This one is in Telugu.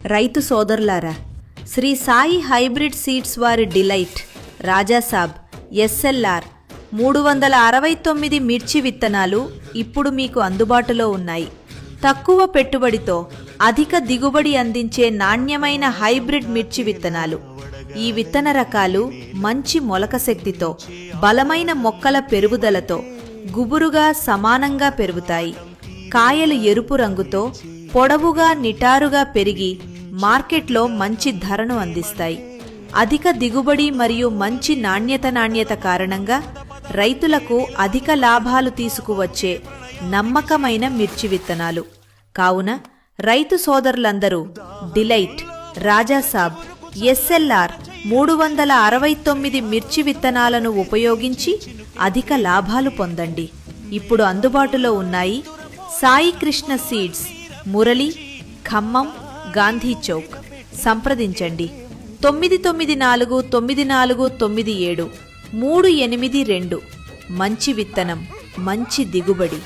రైతు సోదరులారా, శ్రీ సాయి హైబ్రిడ్ సీడ్స్ వారి డిలైట్, రాజాసాబ్, SLR 369 మిర్చి విత్తనాలు ఇప్పుడు మీకు అందుబాటులో ఉన్నాయి. తక్కువ పెట్టుబడితో అధిక దిగుబడి అందించే నాణ్యమైన హైబ్రిడ్ మిర్చి విత్తనాలు. ఈ విత్తన రకాలు మంచి మొలక శక్తితో, బలమైన మొక్కల పెరుగుదలతో గుబురుగా సమానంగా పెరుగుతాయి. కాయలు ఎరుపు రంగుతో పొడవుగా నిటారుగా పెరిగి మార్కెట్లో మంచి ధరను అందిస్తాయి. అధిక దిగుబడి మరియు మంచి నాణ్యత కారణంగా రైతులకు అధిక లాభాలు తీసుకువచ్చే నమ్మకమైన మిర్చి విత్తనాలు. కావున రైతు సోదరులందరూ డిలైట్, రాజాసాబ్, SLR 369 మిర్చి విత్తనాలను ఉపయోగించి అధిక లాభాలు పొందండి. ఇప్పుడు అందుబాటులో ఉన్నాయి సాయి కృష్ణ సీడ్స్, మురళి, ఖమ్మం, గాంధీ చౌక్. సంప్రదించండి 9949473892. మంచి విత్తనం, మంచి దిగుబడి.